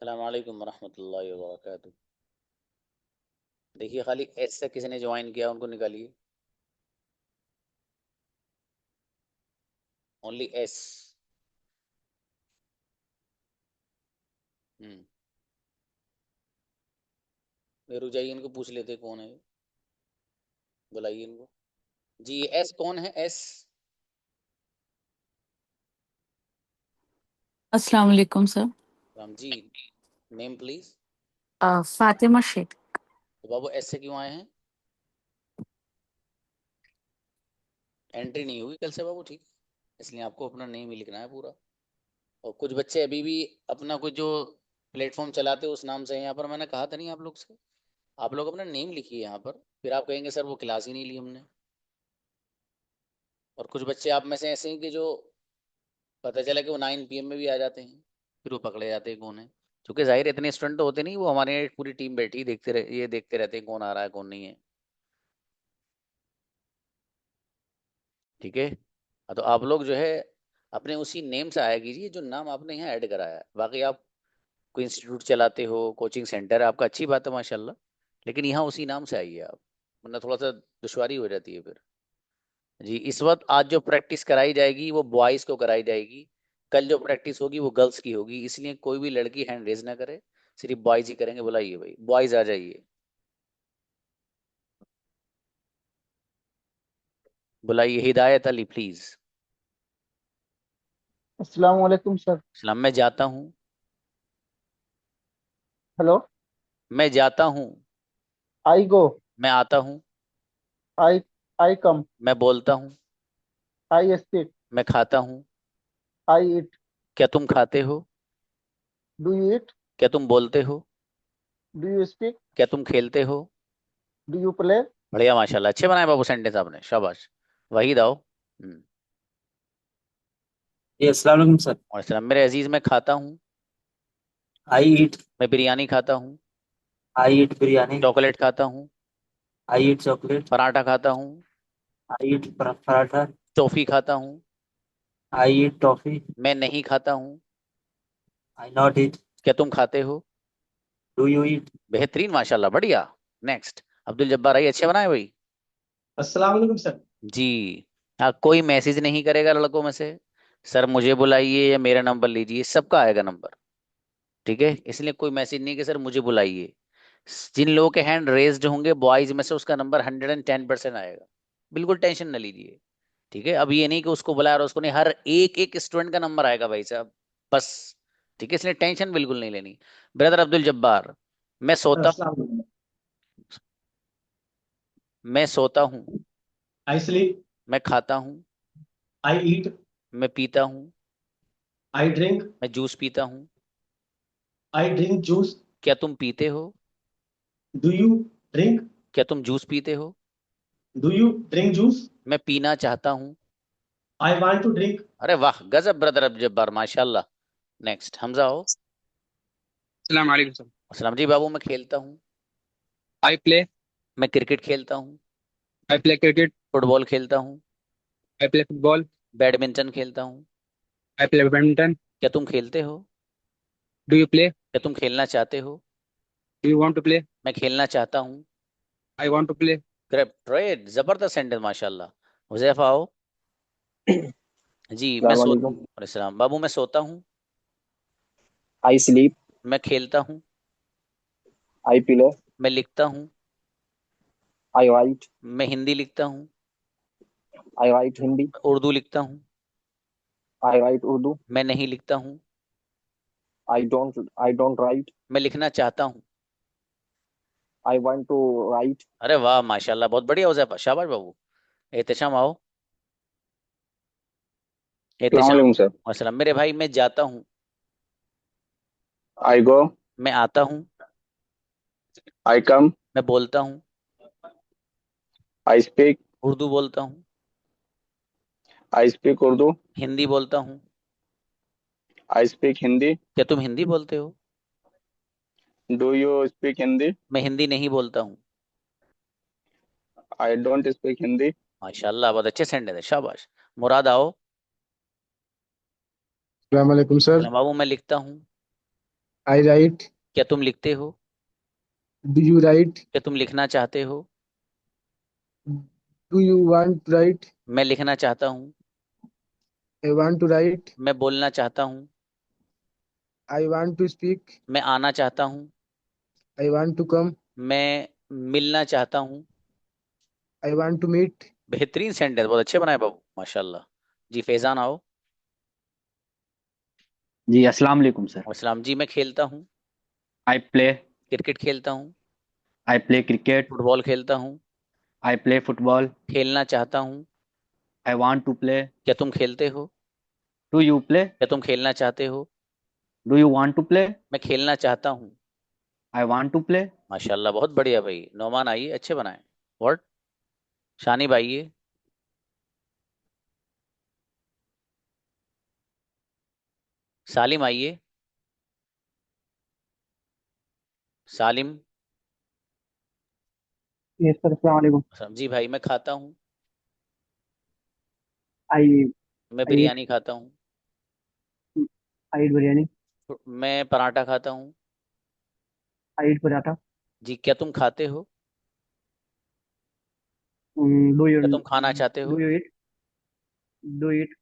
अस्सलाम वालेकुम रहमतुल्लाहि व बरकातुहू। देखिए खाली एस से किसी ने ज्वाइन किया उनको निकालिए। Only S. ये रुक जाइए, इनको पूछ लेते कौन है। बुलाइए इनको। जी एस कौन है? एस। अस्सलाम वालेकुम sir. Ram ji. Name please. Fatima Shaikh. तो बाबू एस से क्यों आए हैं? एंट्री नहीं हुई कल से बाबू, ठीक। इसलिए आपको अपना नेम ही लिखना है पूरा। और कुछ बच्चे अभी भी अपना कुछ जो प्लेटफॉर्म चलाते हैं उस नाम से हैं यहाँ पर। मैंने कहा था नहीं आप लोग से, आप लोग अपना नेम लिखिए यहाँ पर। फिर आप कहेंगे सर वो क्लास ही नहीं ली हमने। और कुछ बच्चे आप में से ऐसे हैं कि जो पता चला कि वो 9 PM में भी आ जाते हैं, फिर वो पकड़े जाते हैं कौन है। क्योंकि जाहिर इतने स्टूडेंट तो होते नहीं, वो हमारे पूरी टीम बैठी देखते रहे, ये देखते रहते हैं कौन आ रहा है कौन नहीं है। ठीक है। हाँ, तो आप लोग जो है अपने उसी नेम से आया कीजिए जो नाम आपने यहाँ ऐड कराया है। बाकी आप कोई इंस्टीट्यूट चलाते हो, कोचिंग सेंटर है आपका, अच्छी बात है माशाल्लाह, लेकिन यहाँ उसी नाम से आइए आप, वरना थोड़ा सा दुश्वारी हो जाती है फिर। जी इस वक्त आज जो प्रैक्टिस कराई जाएगी वो बॉयज को कराई जाएगी। कल जो प्रैक्टिस होगी वो गर्ल्स की होगी, इसलिए कोई भी लड़की हैंड रेज ना करे, सिर्फ बॉयज ही करेंगे। बुलाइए भाई, बॉयज आ जाइए। बुलाइए हिदायत अली प्लीज। अस्सलाम वालेकुम सर। सलाम। मैं जाता हूँ। हेलो। मैं जाता हूँ। आई गो। मैं आता हूँ। आई आई कम। मैं बोलता हूँ। I speak. मैं खाता हूँ। आई ईट। क्या तुम खाते हो? Do you eat? क्या तुम बोलते हो? Do you speak? क्या तुम खेलते हो? Do you play? बढ़िया माशाल्लाह, अच्छे बनाए बाबू सेंटेंस आपने, शाबाश। वहीद आओ। जी अस्सलाम वालेकुम सर। और सलाम मेरे अजीज। मैं खाता हूँ। आई ईट। मैं बिरयानी खाता हूँ। आई ईट बिरयानी। चॉकलेट खाता हूँ। आई ईट चॉकलेट। पराठा खाता हूँ। आई ईट पराठा। टॉफी खाता हूँ। आई ईट टॉफी। मैं नहीं खाता हूँ। आई नॉट ईट। क्या तुम खाते हो? डू यू ईट? बेहतरीन माशाल्लाह, बढ़िया। नेक्स्ट। अब्दुल जब्बार भाई, अच्छे बनाए भाई। अस्सलाम वालेकुम सर। जी। हाँ, कोई मैसेज नहीं करेगा लड़कों में से, सर मुझे बुलाइए या मेरा नंबर लीजिए, सबका आएगा नंबर। ठीक है, इसलिए कोई मैसेज नहीं कि सर मुझे बुलाइए। जिन लोगों के हैंड रेज्ड होंगे बॉयज में से, उसका नंबर 110% आएगा। बिल्कुल टेंशन न लीजिए। ठीक है, अब ये नहीं कि उसको बुलाया और उसको नहीं, हर एक एक स्टूडेंट का नंबर आएगा भाई साहब, बस। ठीक है, इसलिए टेंशन बिल्कुल नहीं लेनी। ब्रदर अब्दुल जब्बार। मैं सोता हूँ। अस्सलाम वालेकुम। मैं सोता हूँ। I sleep. मैं खाता हूँ। आई ईट। मैं पीता हूँ। I drink. मैं जूस पीता हूँ। I drink juice. क्या तुम पीते हो? Do you drink? क्या तुम जूस पीते हो? Do you drink juice? मैं पीना चाहता हूँ। I want to drink. अरे वाह, गजब ब्रदर अब्दुल जब्बार, माशाल्लाह। नेक्स्ट हमजा हो। अस्सलाम वालेकुम सर। असलम जी बाबू। मैं खेलता हूँ। I play. मैं क्रिकेट खेलता हूँ। I play cricket. फुटबॉल खेलता हूँ। I play football. बैडमिंटन खेलता हूँ। I play badminton. क्या तुम खेलते हो? Do you play? क्या तुम खेलना चाहते हो? Do you want to play? मैं खेलना चाहता हूँ। I want to play. Great, जबरदस्त सेंटेंस माशाल्लाह। हुजैफा आओ। जी मैं अस्सलाम वालेकुम। सलाम बाबू। मैं सोता हूँ। I sleep. मैं खेलता हूँ। I play. मैं लिखता हूँ। I right. मैं हिंदी लिखता हूँ। I right Hindi. उर्दू लिखता हूँ। I write Urdu. मैं नहीं लिखता हूँ। I don't write. मैं लिखना चाहता हूँ। I want to write. अरे वाह माशाल्लाह, बहुत बढ़िया हुजैफा, शाबाश बाबू। एहतशाम आओ। अस्सलाम एहतशाम। वालेकुम सर। वसलम मेरे भाई। मैं जाता हूँ। आई गो। मैं आता हूँ। आई कम। मैं बोलता हूँ। I speak. उर्दू बोलता हूँ। I speak Urdu. हिंदी बोलता हूँ। I speak Hindi. क्या तुम हिंदी बोलते हो? Do you speak Hindi? मैं हिंदी नहीं बोलता हूँ। I don't speak Hindi. माशाल्लाह, बहुत अच्छे सेंटेंस है, शाबाश। मुराद आओ। अस्सलाम वालेकुम सर। सलाम बाबू। मैं लिखता हूँ। I write. क्या तुम लिखते हो? Do you write? क्या तुम लिखना चाहते हो? Do you want to write? मैं लिखना चाहता हूँ। I want to write. मैं बोलना चाहता हूँ। I want to speak. मैं आना चाहता हूँ। I want to come. मैं मिलना चाहता हूँ। I want to meet. बेहतरीन सेंटेंस, बहुत अच्छे बनाए बाबू, माशाल्लाह। जी फैजान आओ। जी अस्सलाम वालेकुम सर। अस्सलाम। जी मैं खेलता हूँ। I play. क्रिकेट खेलता हूँ। I play cricket. फुटबॉल खेलता हूँ। I play football. खेलना चाहता हूँ। I want to play. क्या तुम खेलते हो? Do you play? क्या तुम खेलना चाहते हो? Do you want to play? मैं खेलना चाहता हूँ। I want to play. माशाल्लाह बहुत बढ़िया भाई। नौमान आइए, अच्छे बनाए। व्हाट? शानी भाई ये। सालिम आइए। सालिम। यस सर, अस्सलाम वालेकुम। जी भाई मैं खाता हूँ। आई मैं आई बिरयानी खाता हूँ। आई ईट बिरयानी। मैं पराठा खाता हूँ। आई ईट पराठा। जी क्या तुम खाते हो? डू यू क्या तुम खाना चाहते डू हो? You eat do eat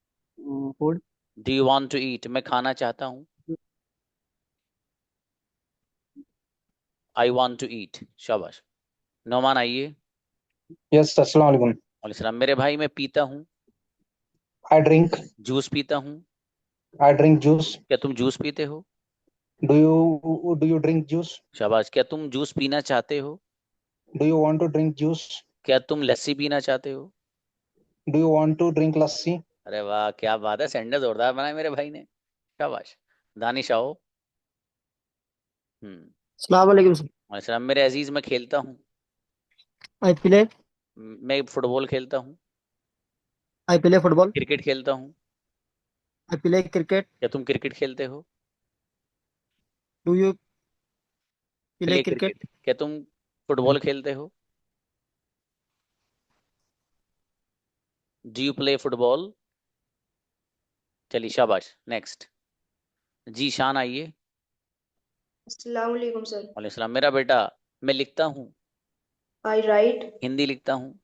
food. Do you want to eat? मैं खाना चाहता हूँ। I want to eat. शाबाश। नौमान आइए। यस अस्सलाम वालेकुम। वालेकुम सलाम। मेरे भाई मैं पीता हूँ। I drink. जूस पीता हूँ। I drink juice. क्या तुम जूस पीते हो? Do you drink juice? शाबाश। क्या तुम जूस पीना चाहते हो? Do you want to drink juice? क्या तुम लस्सी पीना चाहते हो? Do you want to drink lassi? अरे वाह क्या बात है, सेंटेंस जोरदार बनाए मेरे भाई ने। शाबाश। दानिश आओ। अस्सलाम वालेकुम सर। वालेकुम सलाम। मेरे अजीज मैं खेलता हूँ। आई प्ले मैं फुटबॉल खेलता हूँ। I play football. क्रिकेट खेलता हूँ। I play cricket. क्या तुम क्रिकेट खेलते हो? Do you play play cricket? Cricket. क्या तुम फुटबॉल खेलते हो? Do you play football? चलिए शाबाश। नेक्स्ट। जी शान आइए। अस्सलाम वालेकुम सर। वालेकुम सलाम। मेरा बेटा मैं लिखता हूँ। I right. हिंदी लिखता हूँ।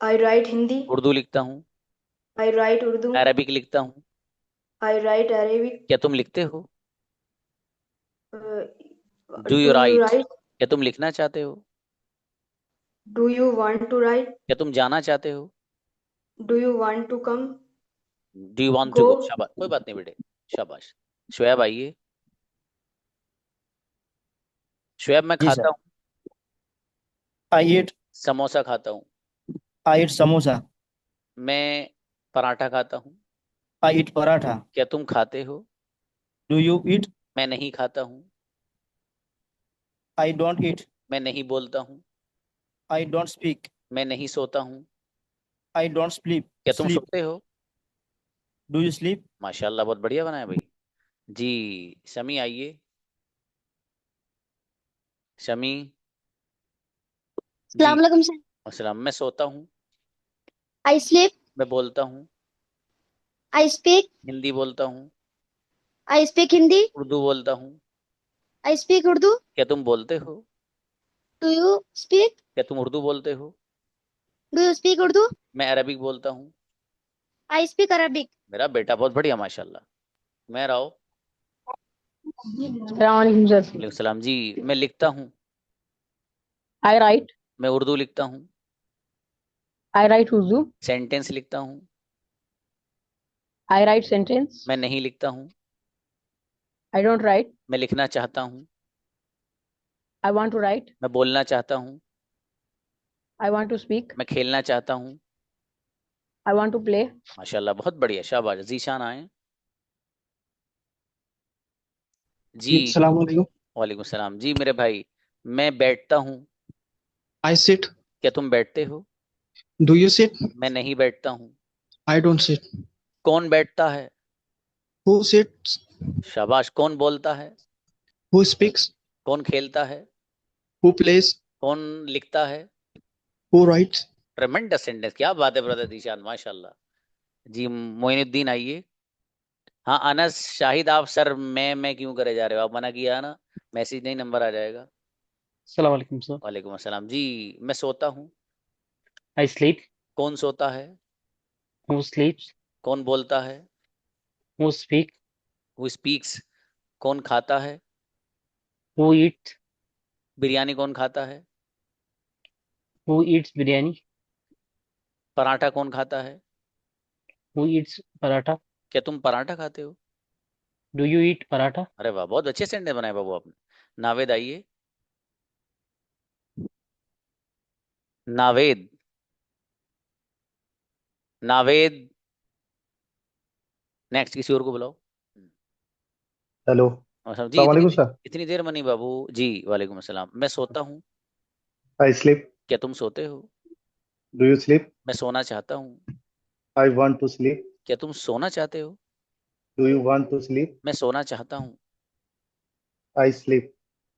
I right Hindi. उर्दू लिखता हूँ। I write Urdu. अरबिक लिखता हूँ। I write Arabic. क्या तुम लिखते हो? Do you do you write? Write? क्या तुम लिखना चाहते हो? Do you want to write? क्या तुम जाना चाहते हो? Do you want to come? Do you want to go. Go? शाबाश, कोई बात नहीं बेटे। शाबाश। शुएब आइए। शुएब मैं जी खाता सर। हूँ। आई ईट समोसा खाता हूँ। आई ईट समोसा। मैं पराठा खाता हूँ। आई ईट पराठा। क्या तुम खाते हो? डू यू ईट? मैं नहीं खाता हूँ। I don't eat. मैं नहीं बोलता हूँ। I don't speak. मैं नहीं सोता हूँ। आई डोंट स्लीप क्या तुम स्लीप। सोते हो? Do you sleep? माशाल्लाह बहुत बढ़िया बनाया भाई। जी शमी आइए। शमी। जी अस्सलाम वालेकुम सर। अस्सलाम। मैं सोता हूँ। I sleep. मैं बोलता हूँ। I speak. हिंदी बोलता हूँ। I speak Hindi. उर्दू बोलता हूँ। I speak Urdu. क्या तुम बोलते हो? Do you speak? क्या तुम उर्दू बोलते हो? Do you speak Urdu? मैं अरबिक बोलता हूँ। I speak Arabic. मेरा बेटा बहुत बढ़िया माशाल्लाह। मैं राव। अस्सलाम वालेकुम सर। वालेकुम सलाम। जी मैं लिखता हूँ। I right. मैं उर्दू लिखता हूँ। I write Urdu. सेंटेंस लिखता हूँ। I write sentence. मैं नहीं लिखता हूँ। I don't write. मैं लिखना चाहता हूँ। I want to write. मैं बोलना चाहता हूँ। I want to speak. मैं खेलना चाहता हूँ। I want to play. माशाल्लाह बहुत बढ़िया, शाबाश। जीशान आए। जी अस्सलाम वालेकुम। वालेकुम सलाम। जी मेरे भाई मैं बैठता हूँ। I sit. क्या तुम बैठते हो? Do you sit? मैं नहीं बैठता हूँ। I don't sit. कौन बैठता है? Who sits? शाबाश। कौन बोलता है? Who speaks? कौन खेलता है? Who plays? कौन लिखता है? Who rights? ट्रेमेंडस सेंटेंस, क्या बात है ब्रदर जीशान, माशाल्लाह। जी मोइनुद्दीन आइए। हाँ अनस शाहिद, आप सर मैं क्यों करे जा रहे हो? आप मना किया ना, मैसेज नहीं, नंबर आ जाएगा। अस्सलाम वालेकुम सर। वालेकुम अस्सलाम जी। मैं सोता हूँ। I sleep. कौन सोता है? Who sleeps? कौन बोलता है? Who speak? Who speaks. कौन खाता है? Who eats? बिरयानी कौन खाता है? Who eats biryani? पराठा कौन खाता है? Who eats paratha? क्या तुम पराठा खाते हो? Do you eat paratha? अरे वाह, बहुत अच्छे सेंटेंस बनाए बाबू आपने। नावेद आइए। नावेद। नावेद। नेक्स्ट किसी और को बुलाओ। हेलो। और जी अस्सलाम वालेकुम सर। इतनी देर मनी बाबू जी। वालेकुम अस्सलाम। मैं सोता हूँ। I sleep. क्या तुम सोते हो? Do you sleep? मैं सोना चाहता हूँ। I want to sleep. क्या तुम सोना चाहते हो? Do you want to sleep? मैं सोना चाहता हूँ। I sleep.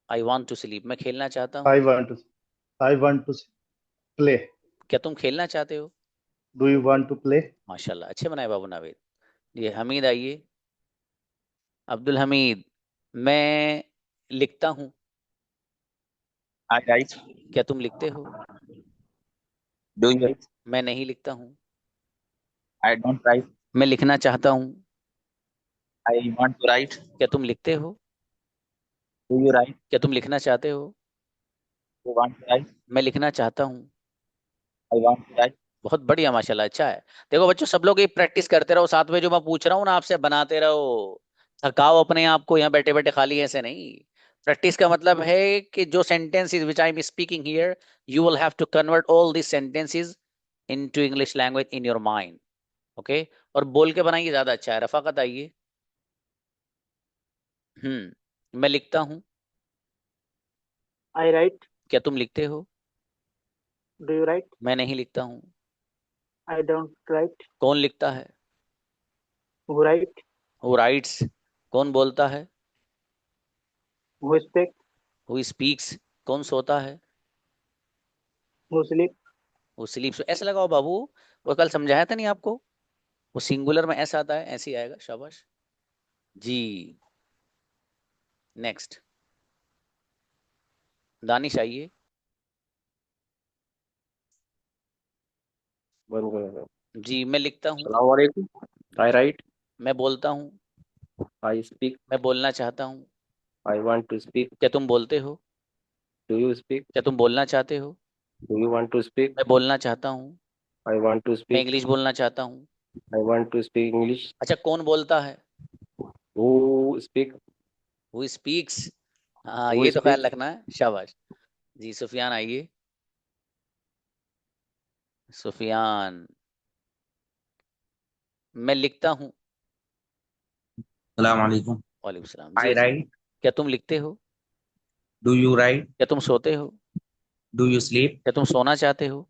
I want to sleep. मैं खेलना चाहता हूँ। I want to I want to play. क्या तुम खेलना चाहते हो? Do you want to play? माशाल्लाह, अच्छे बनाए बाबू नावेद। ये हमीद आइए। अब्दुल हमीद। मैं लिखता हूँ। I write. क्या तुम लिखते हो? Do you write? मैं नहीं लिखता हूँ। I don't write. मैं लिखना चाहता हूँ। I want to write. क्या तुम लिखते हो? Do you write? क्या तुम लिखना चाहते हो? You want to write? मैं लिखना चाहता हूँ। I want to write. बहुत बढ़िया, माशाल्लाह, अच्छा है। देखो बच्चों, सब लोग ये प्रैक्टिस करते रहो, साथ में जो मैं पूछ रहा हूँ ना आपसे बनाते रहो। थकाओ अपने आप को, यहाँ बैठे बैठे खाली ऐसे नहीं। प्रैक्टिस का मतलब है कि जो sentences which I am speaking here, you will have to convert all this sentences into English language in your mind. Okay, और बोल के बनाइए, ज्यादा अच्छा है। रफाकत आइए। मैं लिखता हूँ। I write. क्या तुम लिखते हो? Do you write? मैं नहीं लिखता हूँ। I don't write. कौन लिखता है? Who write? Who rights. कौन बोलता है? Who speak? Who speaks. कौन सोता है? Who sleep? वो स्लीप्स। ऐसा लगाओ बाबू, वो कल समझाया था नहीं आपको, वो सिंगुलर में ऐसा आता है, ऐसे ही आएगा। शाबाश जी। नेक्स्ट दानिश आइए। जी मैं लिखता हूँ। अस्सलाम वालेकुम। I write. मैं बोलता हूँ। I speak. मैं बोलना चाहता हूँ। I want to speak. क्या तुम बोलते हो? Do you speak? क्या तुम बोलना चाहते हो? Do you want to speak? मैं बोलना चाहता हूँ। I want to मैं speak. इंग्लिश बोलना चाहता हूँ। I want to speak English. अच्छा, कौन बोलता है? Who speak? Who speaks. हाँ, Who ये तो ख्याल speaks? रखना है। शाबाश जी। सुफियान आइए। सुफियान। मैं लिखता हूँ। Assalamu alaikum. वालेकुम सलाम I जी। write. क्या तुम लिखते हो? Do you write? क्या तुम सोते हो? Do you sleep? क्या तुम सोना चाहते हो?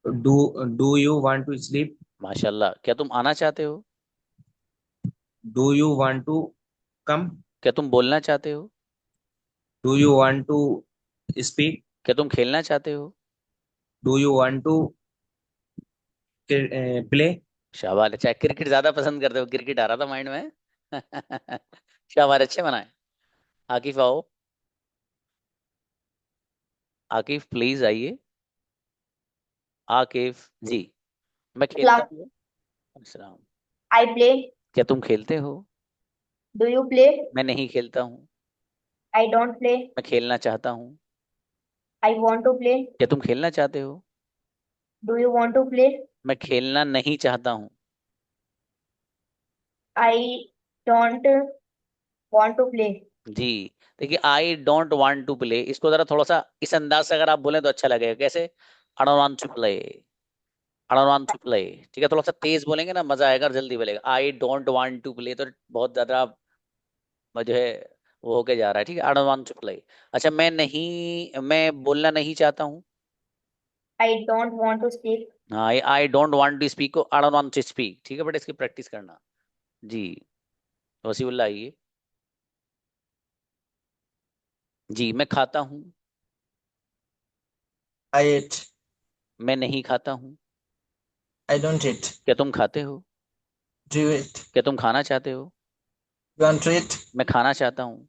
Do you want to sleep? माशाल्लाह। क्या तुम आना चाहते हो? Do you want to come? क्या तुम बोलना चाहते हो? Do you want to speak? क्या तुम खेलना चाहते हो? Do you want to play? शाबाश, अच्छा क्रिकेट ज्यादा पसंद करते हो, क्रिकेट आ रहा था माइंड में। शाबाश, अच्छे बनाए। आकिफ आओ। आकिफ प्लीज आइए। आकिफ जी। मैं खेलता हूँ। अस्सलाम। I play. क्या तुम खेलते हो? Do you play? मैं नहीं खेलता हूँ। I don't play. मैं खेलना चाहता हूँ। I want to play. क्या तुम खेलना चाहते हो? Do you want to play? मैं खेलना नहीं चाहता हूँ। I don't want to play. जी। देखिए, I don't want to play, इसको जरा थोड़ा सा इस अंदाज से अगर आप बोले तो अच्छा लगेगा। कैसे? I don't want to play. I don't want to play. ठीक है, थोड़ा सा तेज बोलेंगे ना, मजा आएगा और जल्दी बोलेगा। I don't want to play तो बहुत ज्यादा जो है वो होके जा रहा है। ठीक है, I don't want to play. अच्छा, मैं बोलना नहीं चाहता हूँ। I don't want to speak. हाँ, I don't want to speak को I don't want to speak. ठीक है, बट इसकी प्रैक्टिस करना जी। वसीउल्लाह आइए। जी मैं खाता हूँ। I eat. मैं नहीं खाता हूँ। I don't eat. क्या तुम खाते हो? Do you eat? क्या तुम खाना चाहते हो? You want to eat? मैं खाना चाहता हूँ।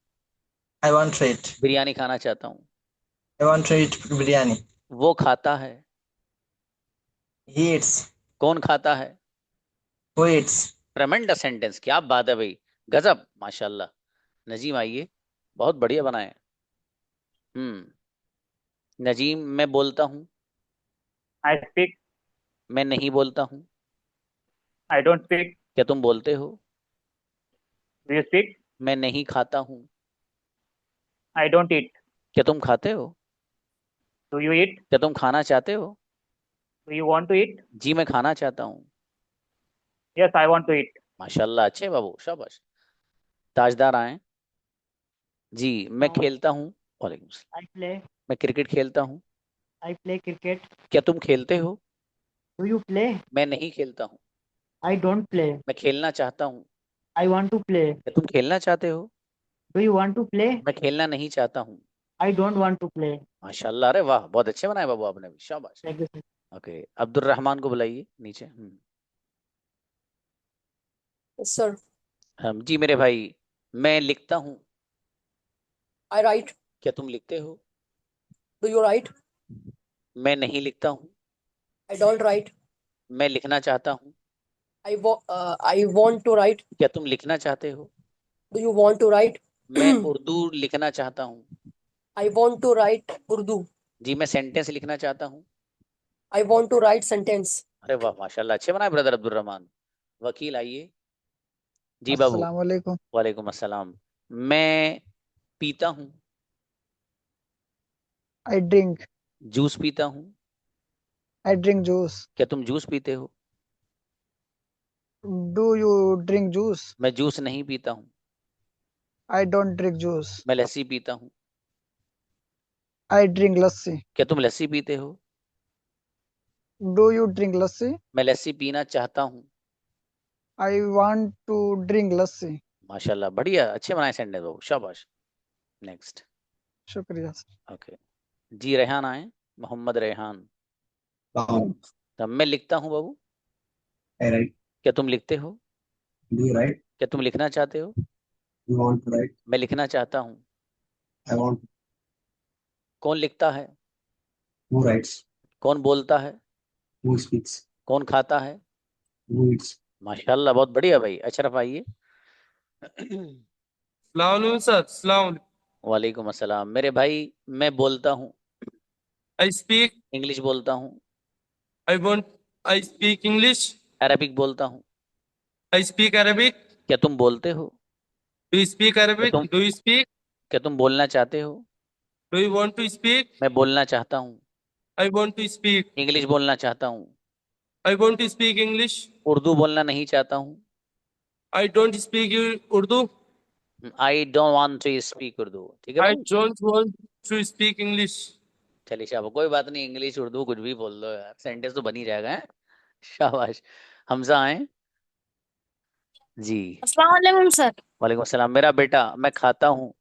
I want to eat. Biryani खाना चाहता हूँ। I want to eat biryani. वो खाता है। He eats. कौन खाता है? Who eats? ट्रेमेंडस सेंटेंस, क्या बात है भाई, गजब, माशाल्लाह। नजीम आइए, बहुत बढ़िया बनाए। नजीम, मैं बोलता हूँ। I speak. मैं नहीं बोलता हूँ। I don't speak. क्या तुम बोलते हो? Do you speak? मैं नहीं खाता हूँ। I don't eat. क्या तुम खाते हो? Do you eat? क्या तुम खाना चाहते हो? Do you want to eat? जी मैं खाना चाहता हूँ। Yes, I want to eat. माशाल्लाह, अच्छे बाबू, शाबाश। ताजदार आए जी। मैं खेलता हूँ। वालेकुम सलाम। I play. मैं क्रिकेट खेलता हूँ। I play cricket. क्या तुम खेलते हो? Do you play? मैं नहीं खेलता हूँ। I don't play. मैं खेलना चाहता हूँ। I want to play. क्या तुम खेलना चाहते हो? Do you want to play? मैं खेलना नहीं चाहता हूँ। I don't want to play. माशाल्लाह, अरे वाह, बहुत अच्छे बनाए बाबू आपने भी, शाबाश। Thank you, sir. Okay, Abdul Rahman को बुलाइए नीचे। Yes, sir. हम जी मेरे भाई, मैं लिखता हूँ। I write. क्या तुम लिखते हो? Do you write? मैं नहीं लिखता हूँ। I don't write. मैं लिखना चाहता हूँ। I want to write. क्या तुम लिखना चाहते हो? Do you want to write? मैं उर्दू लिखना चाहता हूँ। I want to write Urdu. जी मैं सेंटेंस लिखना चाहता हूँ। I want to write sentence. अरे वाह, माशाल्लाह, अच्छे बनाए ब्रदर अब्दुल रहमान। वकील आइए जी बाबू। अस्सलाम वालेकुम। वालेकुम अस्सलाम। मैं पीता हूँ। I drink. जूस पीता हूँ। I drink juice. क्या तुम जूस पीते हो? Do you drink juice? मैं जूस नहीं पीता हूँ। I don't drink juice. मैं लस्सी पीता हूँ। I drink lassi. क्या तुम लस्सी पीते हो? Do you drink lassi? मैं लस्सी पीना चाहता हूँ। I want to drink lassi. माशाल्लाह, बढ़िया, अच्छे बनाए सेंटेंस बाबू, शाबाश। नेक्स्ट। शुक्रिया सर। ओके जी, रेहान आए, मोहम्मद रेहान। तो मैं लिखता हूँ बाबू। I write. क्या तुम लिखते हो? Do you write? क्या तुम लिखना चाहते हो? You want to write? मैं लिखना चाहता हूँ। I want. कौन लिखता है? Who writes? कौन बोलता है? Who speaks? कौन खाता है? Who eats? माशाल्लाह, बहुत बढ़िया भाई। अशरफ आइए। सर। वालेकुम अस्सलाम। मेरे भाई, मैं बोलता हूँ। I speak. इंग्लिश बोलता हूँ। I speak English. अरबिक बोलता हूँ। I speak Arabic. क्या तुम बोलते हो? Do you speak Arabic? Do you speak? क्या तुम बोलना चाहते हो? Do you want to speak? मैं बोलना चाहता हूँ। I want to speak. English बोलना चाहता हूँ। I want to speak English. Urdu बोलना नहीं चाहता हूँ। I don't speak Urdu. I don't want to speak Urdu. ठीक है I भाई? don't want to speak English. चलिए शाबाश, कोई बात नहीं, इंग्लिश उर्दू कुछ भी बोल दो यार, सेंटेंस तो बन ही जाएगा। है शाबाश। हमजा आए जी। अस्सलाम वालेकुम सर। वालेकुम अस्सलाम। मेरा बेटा, मैं खाता हूँ।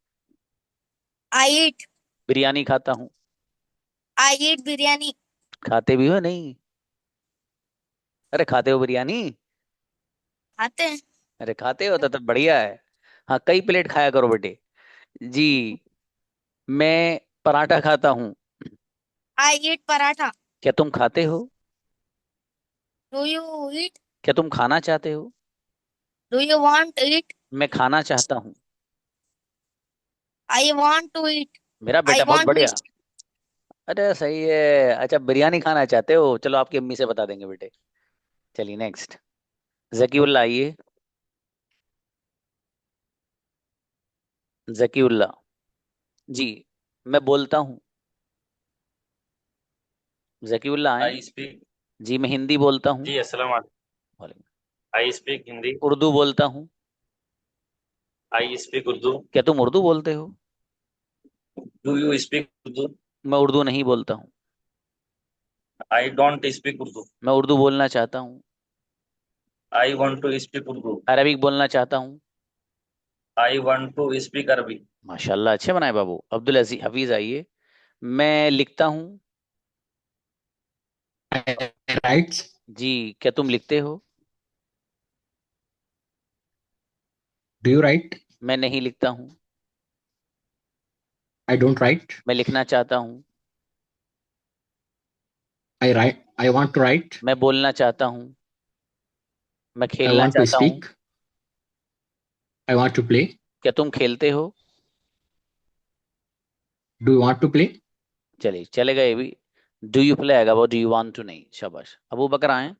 आई ईट। बिरयानी खाता हूँ। आई ईट बिरयानी। खाते भी हो नहीं? अरे खाते हो बिरयानी? खाते हैं। अरे खाते हो तो बढ़िया है। हाँ, कई प्लेट खाया करो बेटे जी। मैं पराठा खाता हूँ। आई ईट पराठा। क्या तुम खाते हो? Do you eat? क्या तुम खाना चाहते हो? Do you want eat? मैं खाना चाहता हूँ। I want to eat. मेरा आई बेटा बहुत वांट टू बढ़िया। ईट। अरे सही है। अच्छा, बिरयानी खाना चाहते हो? चलो आपकी अम्मी से बता देंगे बेटे। चलिए नेक्स्ट। जकीउल्ला आइए। जकीउल्ला जी, मैं बोलता हूँ। जकीउल्ला आए I speak. जी। मैं हिंदी बोलता हूँ। जी अस्सलाम वालेकुम। वालेकुम। I speak Hindi. उर्दू बोलता हूँ। I speak Urdu. क्या तुम उर्दू बोलते हो? Do you speak Urdu? मैं उर्दू नहीं बोलता हूँ। I don't speak Urdu. मैं उर्दू बोलना चाहता हूँ। I want to speak Urdu. Arabic बोलना चाहता हूँ। I want to speak अरबी। माशाल्लाह, अच्छे बनाए बाबू। अब्दुल अजीज हफीज आइए। मैं लिखता हूँ। Writes. जी, क्या तुम लिखते हो? Do you write? मैं नहीं लिखता हूँ। I don't write. मैं लिखना चाहता हूँ। I write. I want to write. मैं बोलना चाहता हूँ। मैं I खेलना want to चाहता हूँ। speak. I want to play. क्या तुम खेलते हो? Do you want to play? चलिए चलेगा ये भी। डू यू प्ले आएगा, वो डू यू वांट टू नहीं। शाबाश। अबू बकर आए।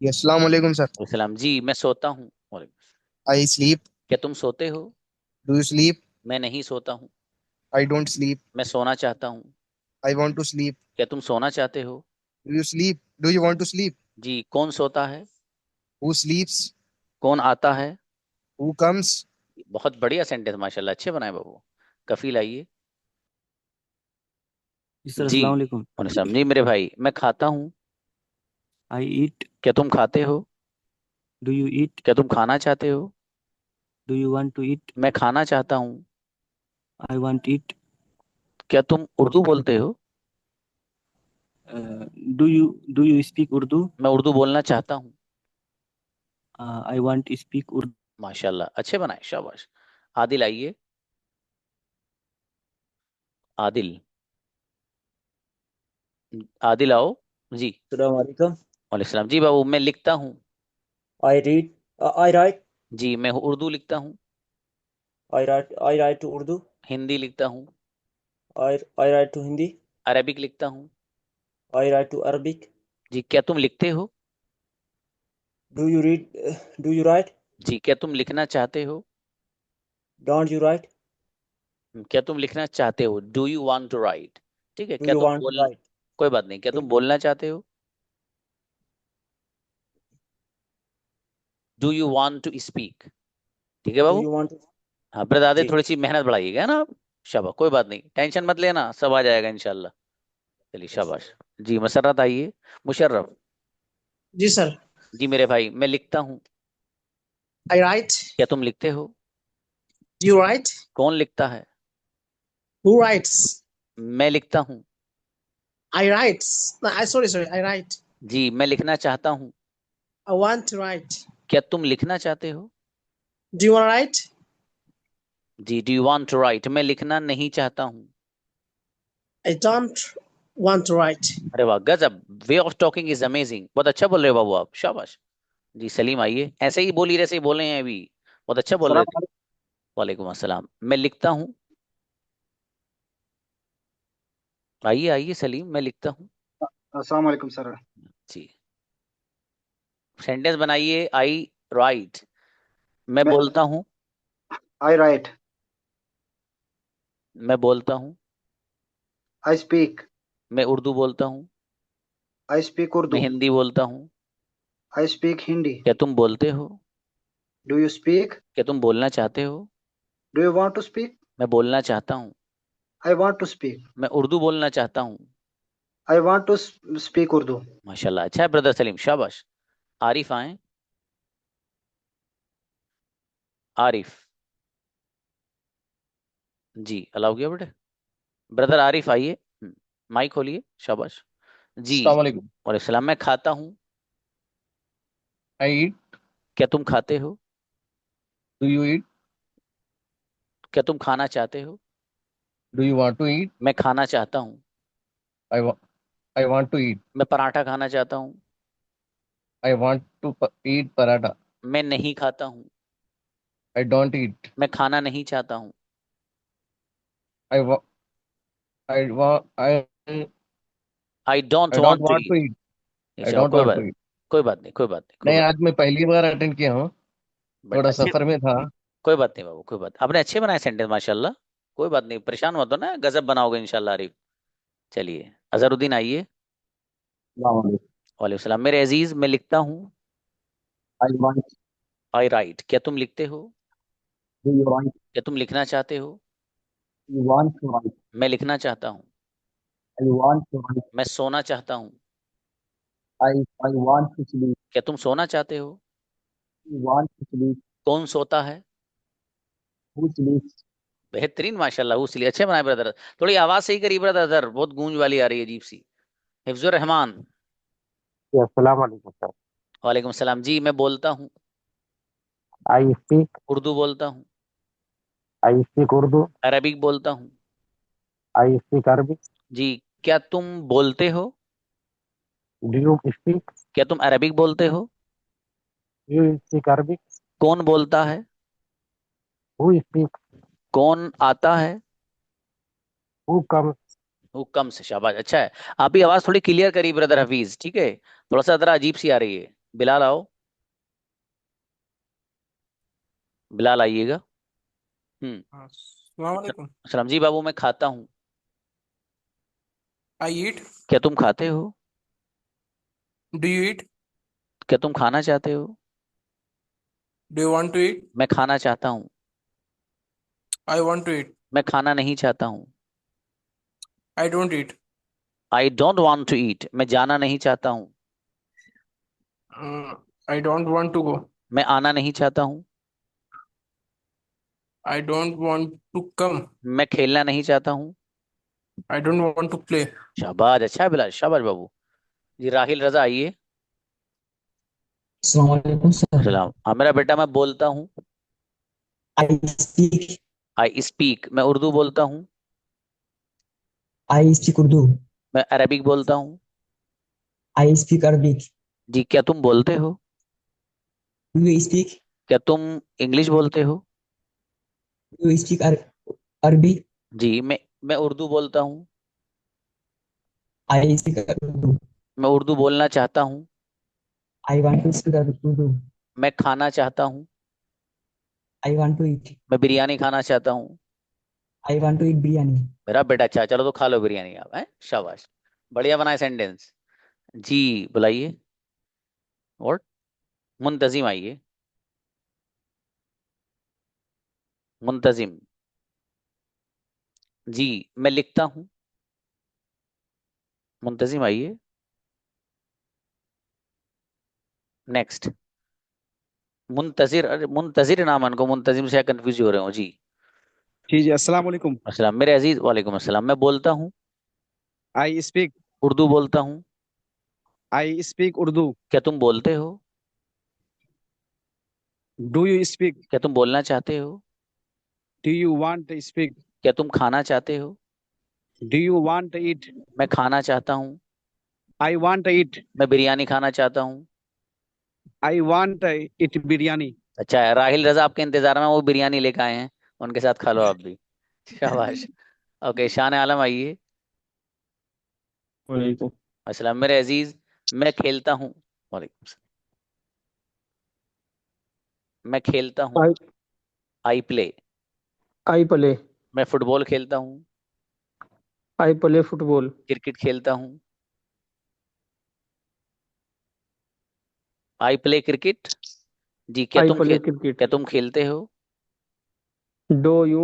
अस्सलाम वालेकुम सर। सलाम जी। मैं सोता हूँ। I sleep. क्या तुम सोते हो? Do you sleep? मैं नहीं सोता हूँ। I don't sleep. मैं सोना चाहता हूँ। I want to sleep. क्या तुम सोना चाहते हो? Do you sleep? Do you want to sleep? जी। कौन सोता है? Who sleeps? कौन आता है? Who comes? बहुत बढ़िया सेंटेंस माशाल्लाह, अच्छे बनाए बाबू। कफील आइए। सर जी। अस्सलाम वालेकुम। जी मेरे भाई, मैं खाता हूँ। आई ईट। क्या तुम खाते हो? Do you eat? क्या तुम खाना चाहते हो? Do you want to eat? मैं खाना चाहता हूँ। I want eat. क्या तुम उर्दू बोलते हो? Do you speak Urdu? मैं उर्दू बोलना चाहता हूँ। I want speak Urdu. माशाल्लाह, अच्छे बनाए, शाबाश। आदिल आइए। आदिल। आदिल आओ जी। अस्सलाम वालेकुम। वालेकुम सलाम जी। बाबू मैं लिखता हूँ। I read. I write. जी। मैं उर्दू लिखता हूँ। I write to Urdu. Hindi लिखता हूँ। I write to Hindi. Arabic लिखता हूँ। I write to Arabic. जी। क्या तुम लिखते हो? Do you read? Do you write? जी। क्या तुम लिखना चाहते हो? Don't you write? क्या तुम लिखना चाहते हो? Do you want to write. ठीक है। डू क्या यू तुम वांट टू बोल राइट? कोई बात नहीं। क्या तुम बोलना चाहते हो? Do you want to speak. ठीक है डू बाबू। You want? हाँ ब्रदादे, जी। थोड़ी सी मेहनत बढ़ाइएगा ना आप। शाबाश, कोई बात नहीं, टेंशन मत लेना, सब आ जाएगा इंशाल्लाह। चलिए शाबाश। जी मसरत आइए। मुशर्रफ। जी सर। जी मेरे भाई, मैं लिखता हूँ। I write. क्या तुम लिखते हो? You write? कौन लिखता है? Who writes? मैं लिखता हूँ। I writes. I sorry I write. जी। मैं लिखना चाहता हूँ। I want to write. क्या तुम लिखना चाहते हो? Do you want write? जी। Do you want to write. मैं लिखना नहीं चाहता हूँ। I don't want to write. अरे वाह, गजब। Way of talking is amazing. बहुत अच्छा बोल रहे हो बाबू आप, शाबाश। जी सलीम आइए। ऐसे ही बोली, जैसे ही बोले हैं अभी। बहुत अच्छा बोल रहे थे। वालेकुम अस्सलाम। मैं लिखता हूँ। आइए आइए सलीम, मैं लिखता हूँ। अस्सलाम वालेकुम सर। जी। सेंटेंस बनाइए। आई राइट। मैं मैं बोलता हूँ। I right. मैं बोलता हूँ। I speak. मैं उर्दू बोलता हूँ। आई स्पीक मैं उर्दू। हिंदी बोलता हूँ। I speak Hindi. क्या तुम बोलते हो? Do you speak? क्या तुम बोलना चाहते हो? Do you want to speak? मैं बोलना चाहता हूँ। I want to speak. मैं उर्दू बोलना चाहता हूँ। I want to speak Urdu. माशाल्लाह, अच्छा है ब्रदर सलीम, शाबाश। आरिफ आए। आरिफ। जी अलाउ किया बेटे। ब्रदर आरिफ आइए। माइक खोलिए, शाबाश। जी। अस्सलाम वालेकुम। वालेकुम सलाम। मैं खाता हूँ। आई ईट। क्या तुम खाते हो? Do you eat? क्या तुम खाना चाहते हो? Do you want to eat? मैं खाना चाहता हूँ। I I want to eat. मैं पराठा खाना चाहता हूँ। I want to eat paratha. मैं नहीं खाता हूँ। I don't eat. मैं खाना नहीं चाहता हूँ। I wa I wa I I don't I don't want to want to eat. Eat. I अच्छा, डोंट कोई वांट बात। To eat. कोई बात नहीं, कोई बात नहीं, कोई नहीं, बात आज मैं पहली बार अटेंड किया हूँ। नहीं। बट थोड़ा अच्छे। सफर में था। कोई बात नहीं बाबू, कोई बात। आपने अच्छे बनाए सेंटेंस माशाल्लाह। कोई बात नहीं, परेशान मत हो ना, गजब बनाओगे इंशाल्लाह आरिफ। चलिए अजहरुद्दीन आइए। वालेकुम सलाम। मेरे अजीज, मैं लिखता हूँ। I want. I write. क्या तुम लिखते हो? Do you write? क्या तुम लिखना चाहते हो? You want to write? मैं लिखना चाहता हूँ। I want to write? मैं सोना चाहता हूँ। I I want to sleep. क्या तुम सोना चाहते हो? You want to sleep. कौन सोता है? Who sleeps? बेहतरीन माशाल्लाह, उसलिए अच्छे बनाए ब्रदर। थोड़ी आवाज सही करिए ब्रदर, बहुत गूंज वाली आ रही है अजीब सी। हिफ्जुर रहमान। अस्सलाम वालेकुम सर। वालेकुम सलाम जी। मैं बोलता हूँ। I speak. उर्दू बोलता हूँ। I speak Urdu. अरबिक बोलता हूँ। I speak Arabic. जी, क्या तुम बोलते हो? Do you speak? क्या तुम अरबिक बोलते हो? You speak Arabic. कौन बोलता है? Who speaks? कौन आता है? Who comes? वो कम से, शाबाश, अच्छा है। आप ही आवाज थोड़ी क्लियर करिए ब्रदर हफीज, ठीक है? थोड़ा सा जरा अजीब सी आ रही है। बिलाल आओ, बिलाल आइएगा। अस्सलाम वालेकुम। सलाम जी बाबू, मैं खाता हूँ। I eat. क्या तुम खाते हो? Do you eat? क्या तुम खाना चाहते हो? Do you want to eat? मैं खाना चाहता हूँ। I want to eat. मैं खाना नहीं चाहता हूँ। I don't eat. I don't want to eat, मैं जाना नहीं चाहता हूँ। I don't want to go. मैं आना नहीं चाहता हूँ। I don't want to come. मैं खेलना नहीं चाहता हूँ। I don't want to play. शाबाश, अच्छा है बिलाल, शाबाश बाबू जी। राहिल रजा आइए। अस्सलाम वालेकुम सर। सलाम। हाँ मेरा बेटा, मैं बोलता हूँ। I speak. आई स्पीक, मैं उर्दू बोलता हूँ। I speak Urdu. मैं अरबिक बोलता हूँ। I speak Arabic. जी, क्या तुम बोलते हो? Do you speak? क्या तुम इंग्लिश बोलते हो? डू यू स्पीक अरबी? जी, मैं उर्दू बोलता हूँ। I speak Urdu. मैं उर्दू बोलना चाहता हूँ। I want to speak Urdu. मैं खाना चाहता हूँ। I want to eat. मैं बिरयानी खाना चाहता हूँ। I want to eat biryani. मेरा बेटा, अच्छा चलो तो खा लो बिरयानी आप, हैं? शाबाश, बढ़िया बनाए सेंटेंस। जी बुलाइए। और मुंतजिम आइए। मुंतजिम, जी मैं लिखता हूँ। मुंतजिम आइए। नेक्स्ट। मुंतजिर, अरे मुंतजिर नाम है इनको, मुंतजिम से कंफ्यूज हो रहे हो जी। जी जी, अस्सलाम वालेकुम। अस्सलाम मेरे अजीज, वालेकुम अस्सलाम। मैं बोलता हूँ। I speak. उर्दू बोलता हूँ। I speak Urdu. क्या तुम बोलते हो? Do you speak? क्या तुम बोलना चाहते हो? Do you want to speak? क्या तुम खाना चाहते हो? Do you want to eat? मैं खाना चाहता हूँ। I want to eat. मैं बिरयानी खाना चाहता हूँ। I want to eat biryani. अच्छा है, राहिल रजा आपके इंतजार में, वो बिरयानी लेकर आए हैं, उनके साथ खा लो आप भी। शाबाश। ओके, शान आलम आइए। वालेकुम अस्सलाम मेरे अजीज, मैं खेलता हूँ। वालेकुम सलाम। मैं खेलता हूँ। I I play. I play. मैं फुटबॉल खेलता हूँ। I play football. क्रिकेट खेलता हूँ। I play cricket. जी, आई प्ले क्रिकेट। क्या तुम खेलते हो? Do you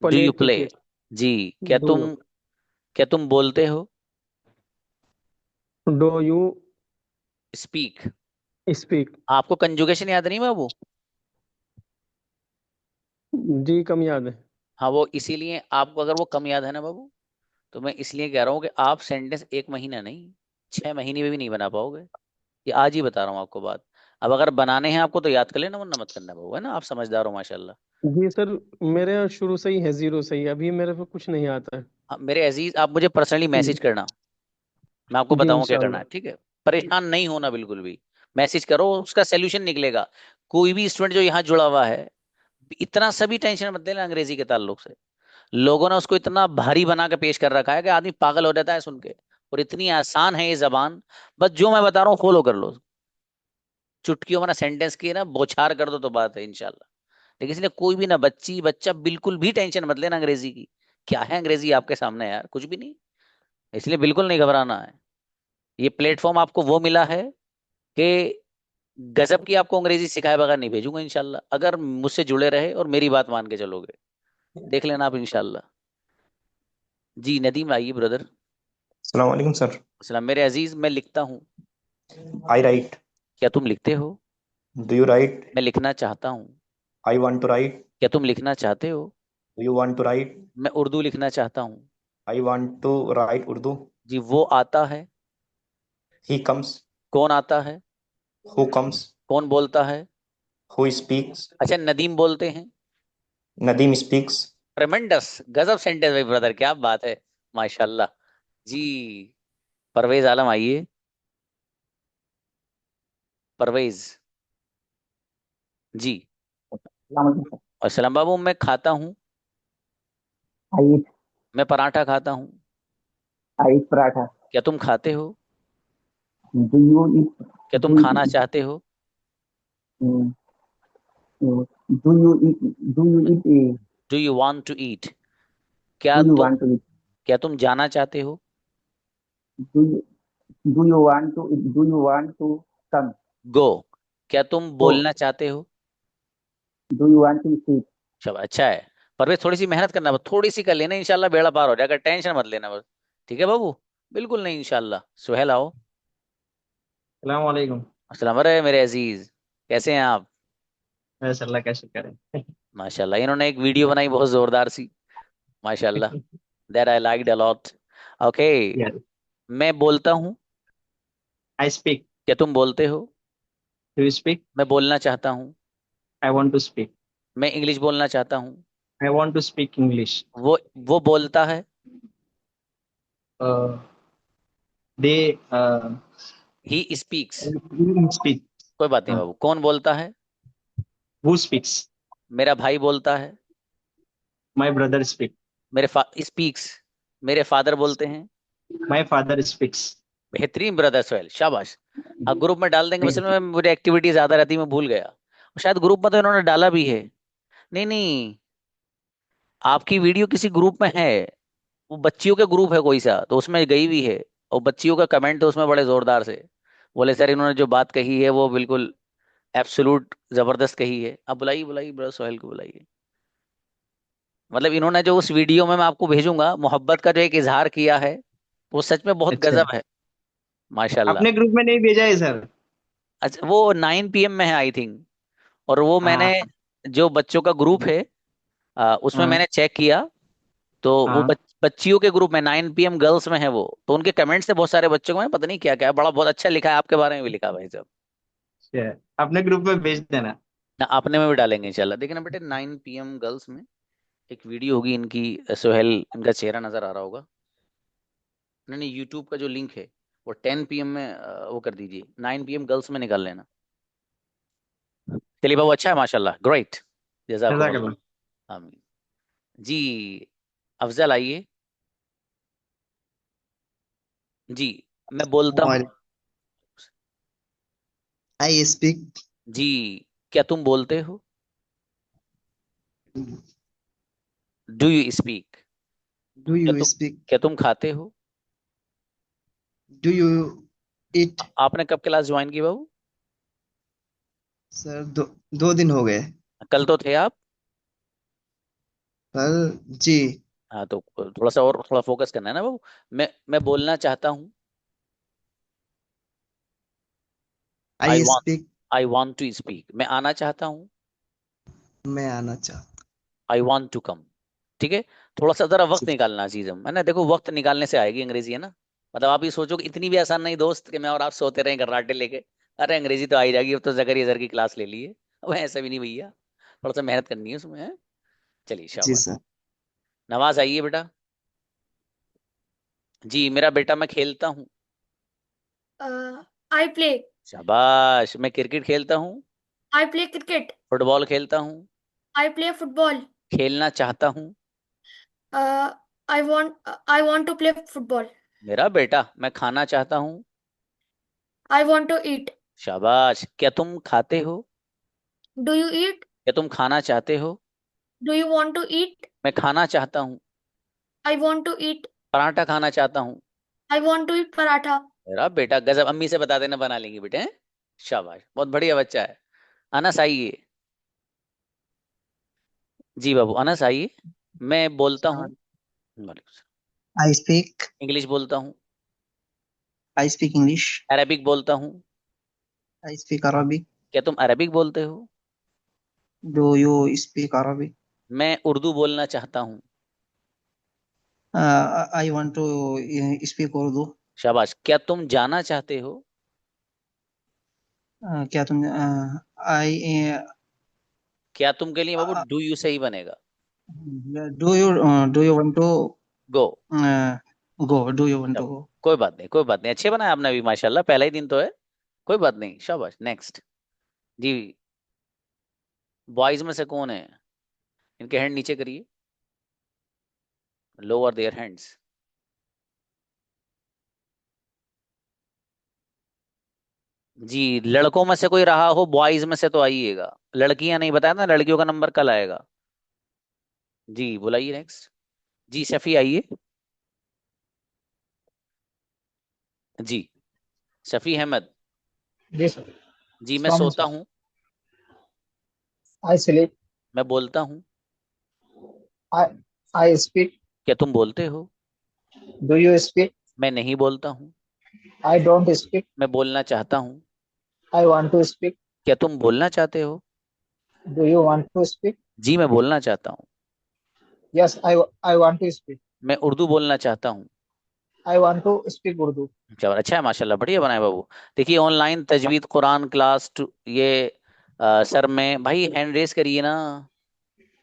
do play you play. Cricket? जी, डू यू क्या तुम बोलते हो? Do you speak. स्पीक? आपको कंजुगेशन याद नहीं बाबू? जी कम याद है। हाँ, वो इसीलिए आपको, अगर वो कम याद है ना बाबू, तो मैं इसलिए कह रहा हूँ कि आप सेंटेंस 1 महीना नहीं, 6 महीने में भी नहीं बना पाओगे। ये आज ही बता रहा हूँ आपको बात। अब अगर बनाने हैं आपको तो याद कर लेना, वरना मत करना बाबू, है ना? आप समझदार हो माशाल्लाह। जी सर, मेरे यहाँ शुरू से ही है, जीरो से ही, अभी मेरे को कुछ नहीं आता है। हाँ, मेरे अजीज, आप मुझे पर्सनली मैसेज करना, मैं आपको जी बताऊंगा क्या करना इंशाल्लाह। है, ठीक है? परेशान नहीं होना बिल्कुल भी। मैसेज करो, उसका सोल्यूशन निकलेगा। कोई भी स्टूडेंट जो यहाँ जुड़ा हुआ है, इतना सभी टेंशन मत लेना अंग्रेजी के ताल्लुक से। लोगों ने उसको इतना भारी बना के पेश कर रखा है कि आदमी पागल हो जाता है सुन के। और इतनी आसान है ये जबान, बस जो मैं बता रहा हूँ फॉलो कर लो। चुटकियों में ना सेंटेंस की ना बौछार कर दो तो बात है इंशाल्लाह। लेकिन इसलिए कोई भी ना बच्ची बच्चा बिल्कुल भी टेंशन मत लेना अंग्रेजी की। क्या है अंग्रेजी आपके सामने यार, कुछ भी नहीं। इसलिए बिल्कुल नहीं घबराना है। ये प्लेटफॉर्म आपको वो मिला है कि गजब की आपको अंग्रेजी सिखाए बगैर नहीं भेजूंगा इंशाल्लाह, अगर मुझसे जुड़े रहे और मेरी बात मान के चलोगे। देख लेना आप इंशाल्लाह। जी नदीम आइए ब्रदर। अस्सलाम वालेकुम सर। सलाम मेरे अजीज, मैं लिखता हूँ। I write. क्या तुम लिखते हो? Do you write? मैं लिखना चाहता हूँ। I want to write. क्या तुम लिखना चाहते हो? Do you want to write? मैं उर्दू लिखना चाहता हूँ। I want to write Urdu. जी, वो आता है। He comes. कौन आता है? Who comes. कौन बोलता है? Who speaks? अच्छा, नदीम बोलते हैं। Nadeem speaks. ट्रेमेंडस, गजब सेंटेंस भाई ब्रदर, क्या बात है, माशाल्लाह। जी, परवेज आलम आइए। परवेज जी। अस्सलाम बाबू, मैं खाता हूँ। I eat. मैं पराठा खाता हूँ। I eat paratha. क्या तुम खाते हो? Do you eat? क्या तुम Do खाना you, चाहते हो? mm, do you eat? Do you eat? Do you want to eat? क्या Do you तुम want to eat? क्या तुम जाना चाहते हो? Do you Do you want to eat? Do you want to come? गो। क्या तुम Go. बोलना चाहते हो? Do you want to speak? चलो, अच्छा है। परवेज, थोड़ी सी मेहनत करना, बस थोड़ी सी कर लेना, इंशाल्लाह बेड़ा पार हो जाएगा, टेंशन मत लेना बस। ठीक है बाबू, बिल्कुल नहीं, इंशाल्लाह। सुहेल आओ। सलाम वालेकुम। अस्सलाम, अरे मेरे अजीज, कैसे हैं आप? बस अल्लाह का शुक्र है। माशाल्लाह, इन्होंने एक वीडियो बनाई बहुत जोरदार सी, माशाल्लाह। That I liked a lot. Okay, Yes, मैं बोलता हूँ। I speak. क्या तुम बोलते हो? Do you speak? मैं बोलना चाहता हूँ। I want to speak. मैं इंग्लिश बोलना चाहता हूँ। I want to speak English. वो बोलता है। Uh, they he speaks. speak. कोई बात नहीं बाबू, कौन बोलता है? Who speaks? मेरा भाई बोलता है। My brother speak. मेरे स्पीक्स, मेरे फादर बोलते हैं। My father speaks. बेहतरीन ब्रदर सोहेल, शाबाश। अब ग्रुप में डाल देंगे, बस में मुझे एक्टिविटी ज्यादा रहती है, मैं भूल गया। शायद ग्रुप में तो इन्होंने डाला भी है। नहीं नहीं, आपकी वीडियो किसी ग्रुप में है, वो बच्चियों के ग्रुप है कोई सा, तो उसमें गई भी है। और बच्चियों का कमेंट तो उसमें बड़े जोरदार से बोले, सर इन्होंने जो बात कही है वो बिल्कुल एब्सोल्यूट जबरदस्त कही है। अब बुलाइए बुलाइए ब्रदर सोहेल को बुलाइए। मतलब इन्होंने जो उस वीडियो में मैं आपको भेजूंगा, मोहब्बत का जो एक इजहार किया है, वो सच में बहुत अच्छा, गजब है, माशाल्लाह। अपने ग्रुप में नहीं भेजा है सर? अच्छा, वो 9 PM में है आई थिंक। और वो मैंने, हाँ जो बच्चों का ग्रुप है, उसमें हाँ मैंने चेक किया, तो वो हाँ। बच्चियों के ग्रुप में 9 PM गर्ल्स में है वो, तो उनके कमेंट्स से बहुत सारे बच्चों को, मैं पता नहीं क्या क्या बड़ा बहुत अच्छा लिखा है, आपके बारे में भी लिखा भाई साहब। अच्छा, अपने ग्रुप में भेज देना। ना, अपने में भी डालेंगे इंशाल्लाह। देखिए ना बेटे, 9 PM गर्ल्स में एक वीडियो होगी इनकी। सोहेल, इनका चेहरा नजर आ रहा होगा। नहीं नहीं, यूट्यूब का जो लिंक है वो 10 PM में वो कर दीजिए, 9 PM गर्ल्स में निकाल लेना। चलिए बाबू, अच्छा है, माशाल्लाह, ग्रेट। जज़ाकल्लाह। जज़ाकुमुल्लाह, आमीन। जी, अफजल आइए। जी, मैं बोलता हूँ। I speak. जी, क्या तुम बोलते हो? Do you speak? Do you speak? क्या तुम खाते हो? Do you eat? आपने कब क्लास ज्वाइन की बाबू? सर दो दिन हो गए। कल तो थे आप। कल? जी। हाँ, तो थोड़ा सा और थोड़ा फोकस करना है ना बाबू। मैं बोलना चाहता हूँ। I I want speak. I want to speak. मैं आना चाहता हूँ। मैं आना चाहता। आई वांट टू कम। ठीक है, थोड़ा सा जरा वक्त निकालना अजीजम, है ना। देखो, वक्त निकालने से आएगी अंग्रेजी, है ना। मतलब आप ये सोचो कि इतनी भी आसान नहीं दोस्त, कि मैं और आप सोते रहे घर्राटे लेके। अरे अंग्रेजी तो आ ही जाएगी, अब तो जकरिया सर की क्लास ले ली है। अब ऐसा भी नहीं भैया, थोड़ा सा मेहनत करनी है उसमें, है। चलिए, जी शाबाश। सर। नवाज आइए बेटा। जी, मेरा बेटा, मैं खेलता हूँ। I play. शाबाश। मैं क्रिकेट खेलता हूँ। I play cricket. फुटबॉल खेलता हूँ। I play football. खेलना चाहता हूँ। Uh, I want to play football. मेरा बेटा, मैं खाना चाहता हूँ। I want to eat. शाबाश। क्या तुम खाते हो? Do you eat? क्या तुम खाना चाहते हो? Do you want to eat? मैं खाना चाहता हूँ। I want to eat. Paratha खाना चाहता हूँ। I want to eat paratha. मेरा बेटा गजब, अम्मी से बता देना, बना लेंगी बेटे, हैं? शाबाश, बहुत बढ़िया बच्चा है। अनस आइए। जी बाबू, अनस आइए। मैं बोलता हूँ। I speak. इंग्लिश बोलता हूँ। I speak English. अरबिक बोलता हूँ। I speak Arabic. क्या तुम अरबिक बोलते हो? Do you speak Arabic? मैं उर्दू बोलना चाहता हूँ। I want to speak Urdu. शाबाश। क्या तुम जाना चाहते हो? क्या तुम I क्या तुम के लिए बाबू डू यू सही बनेगा। Do you want to go go? Do you want to go? कोई बात नहीं, कोई बात नहीं, अच्छे बनाया आपने अभी माशाल्लाह, पहला ही दिन तो है, कोई बात नहीं, शाबाश। नेक्स्ट जी, बॉयज में से कौन है, इनके हैंड नीचे करिए, लोअर देयर हैंड्स। जी, लड़कों में से कोई रहा हो, बॉयज में से तो आइएगा, लड़कियां नहीं बताया ना, लड़कियों का नंबर कल आएगा। जी बुलाइए नेक्स्ट। जी शफी आइए। जी शफी अहमद। जी सर। जी मैं From सोता हूँ, I sleep. मैं बोलता हूँ, I I speak. क्या तुम बोलते हो, Do you speak? मैं नहीं बोलता हूँ, I don't speak. मैं बोलना चाहता हूँ, I want to speak. क्या तुम बोलना चाहते हो, Do you want to speak? जी मैं बोलना चाहता हूँ, Yes, I want to speak. मैं उर्दू बोलना चाहता हूँ। I want to speak Urdu. अच्छा है माशाल्लाह, बढ़िया बनाए बाबू। देखिए ऑनलाइन तजवीद कुरान क्लास ये सर में भाई हैंड रेस करिए ना,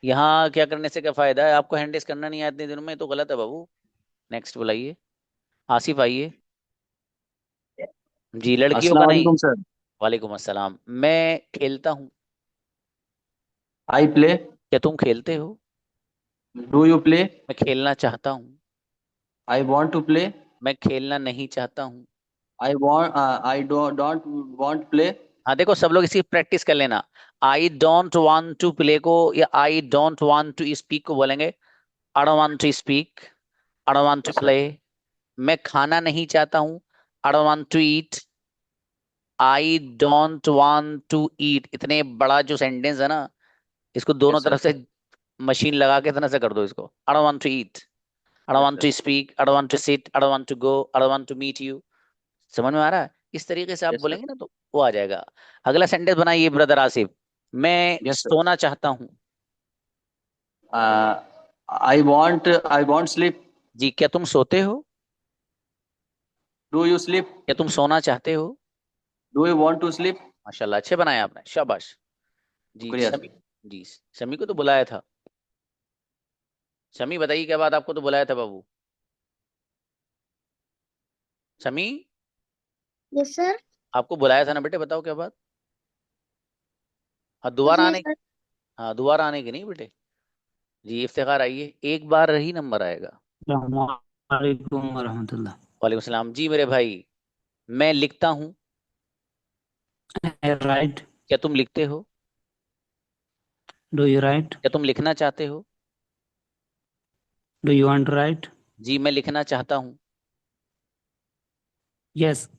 यहाँ क्या करने से क्या फायदा है, आपको हैंड रेस करना नहीं आया इतने दिनों में तो गलत है बाबू। नेक्स्ट बुलाइए, आसिफ आइए। जी लड़कियों का अस्सलाम नहीं। वालेकुम सर। वालेकुम अस्सलाम। मैं खेलता हूँ, आई प्ले। क्या तुम खेलते हो, डू यू प्ले। मैं खेलना चाहता हूँ, आई वांट टू प्ले। मैं खेलना नहीं चाहता हूँ। I don't want play. हाँ देखो सब लोग इसकी प्रैक्टिस कर लेना, I don't want to play को या I don't want to speak को बोलेंगे I don't want to speak, I don't want to play. मैं खाना नहीं चाहता हूँ, I don't want to eat, I don't want to eat. इतने बड़ा जो सेंटेंस है ना, इसको दोनों तरफ से मशीन लगा के इतना से कर दो इसको, I don't want to eat, I don't want to speak, I don't want to sit, I don't want to go, I don't want to meet you. समझ में आ रहा है, इस तरीके से आप बोलेंगे ना तो वो आ जाएगा। अगला सेंटेंस बनाइए ब्रदर आसिफ, मैं सोना चाहता हूँ। I want sleep. जी क्या तुम सोते हो, डू यू स्लीप। क्या तुम सोना चाहते हो, do you want to sleep. माशाल्लाह अच्छे बनाए आपने, शाबाश। जी शुक्रिया शमी, जी शमी को तो बुलाया था, शमी बताइए क्या बात, आपको तो बुलाया था बाबू। Shami yes sir. आपको बुलाया था ना बेटे, बताओ क्या बात। हाँ दोबारा जी आने, सर। हाँ दोबारा आने की नहीं बेटे। जी इफ्तिखार आइए, एक बार ही नंबर आएगा। वालेकुम वरहमतुल्लाह। वालेकुम सलाम। जी मेरे भाई, मैं लिखता हूँ, राइट। क्या तुम लिखते हो, डू यू राइट। क्या तुम लिखना चाहते हो, do you want to write. जी मैं लिखना चाहता हूँ, yes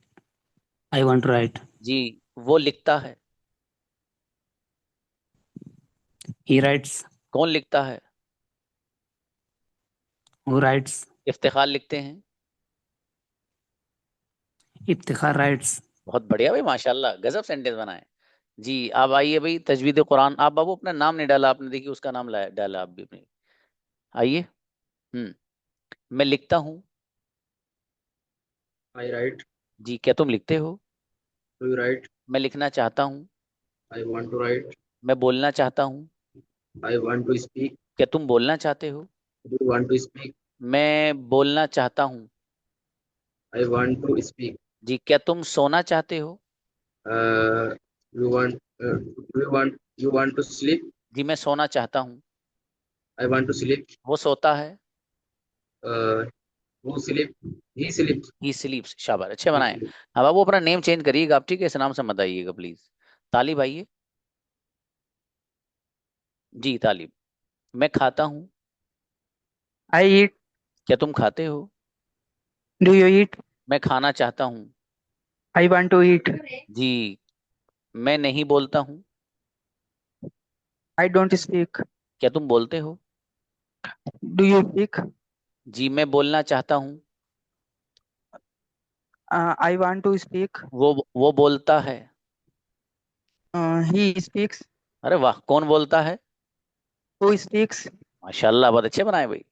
I want to write. जी वो लिखता है, ही राइट्स। कौन लिखता है, हु राइट्स। इफ्तिखार लिखते हैं, इफ्तिखार राइट्स। बहुत बढ़िया भाई माशाल्लाह, गजब सेंटेंस बनाए। जी अब आइए भाई, तजवीद कुरान। आप बाबू अपना नाम नहीं डाला आपने, देखिए उसका नाम लाया डाला आप भी अपनी। आइए। मैं लिखता हूँ, आई राइट। जी क्या तुम लिखते हो, डू यू राइट। मैं लिखना चाहता हूँ, आई वांट टू राइट। मैं बोलना चाहता हूँ, आई वांट टू स्पीक। क्या तुम बोलना चाहते हो, do you want to speak. मैं बोलना चाहता हूँ, आई वांट टू स्पीक। जी क्या तुम सोना चाहते हो, यू वांट टू स्लीप। जी मैं सोना चाहता हूँ, आई वांट टू स्लीप। वो सोता है, वो स्लीप। ही स्लीप। ही स्लीप्स। शाबाश अच्छे बनाए। अब आप वो अपना नेम चेंज करिएगा आप, ठीक है, इस नाम से मत आइएगा प्लीज। तालिब आइए। जी तालिब, मैं खाता हूँ, आई ईट। क्या तुम खाते हो, डू यू ईट। मैं खाना चाहता हूँ, आई वांट टू ईट। जी मैं नहीं बोलता हूँ, आई डोंट स्पीक। क्या तुम बोलते हो, डू यू स्पीक। जी मैं बोलना चाहता हूँ, आई वांट टू स्पीक। वो बोलता है, ही स्पीक्स। अरे वाह, कौन बोलता है, हु स्पीक्स। माशाल्लाह बहुत अच्छे बनाए भाई।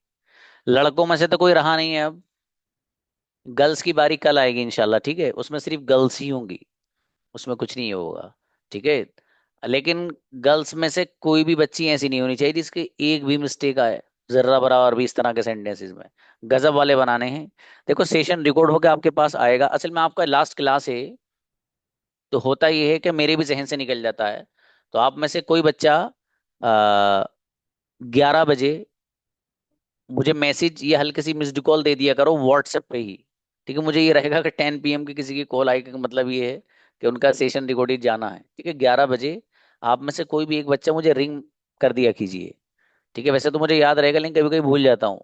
लड़कों में से तो कोई रहा नहीं है अब, गर्ल्स की बारी कल आएगी इंशाल्लाह, ठीक है, उसमें सिर्फ गर्ल्स ही होंगी, उसमें कुछ नहीं होगा, ठीक है। लेकिन गर्ल्स में से कोई भी बच्ची ऐसी नहीं होनी चाहिए जिसकी एक भी मिस्टेक आए, जर्रा बराबर भी इस तरह के सेंटेंसेस में। गजब वाले बनाने हैं। देखो सेशन रिकॉर्ड होकर आपके पास आएगा, असल में आपका लास्ट क्लास है, तो होता ये है कि मेरे भी जहन से निकल जाता है। तो आप में से कोई बच्चा 11 बजे मुझे मैसेज या हल्की सी मिस्ड कॉल दे दिया करो व्हाट्सएप पे ही, ठीक है। मुझे ये रहेगा कि 10 PM की किसी की कॉल आई का मतलब ये है कि उनका सेशन रिकॉर्डेड जाना है, ठीक है। 11 बजे आप में से कोई भी एक बच्चा मुझे रिंग कर दिया कीजिए, ठीक है। वैसे तो मुझे याद रहेगा लेकिन कभी कभी भूल जाता हूँ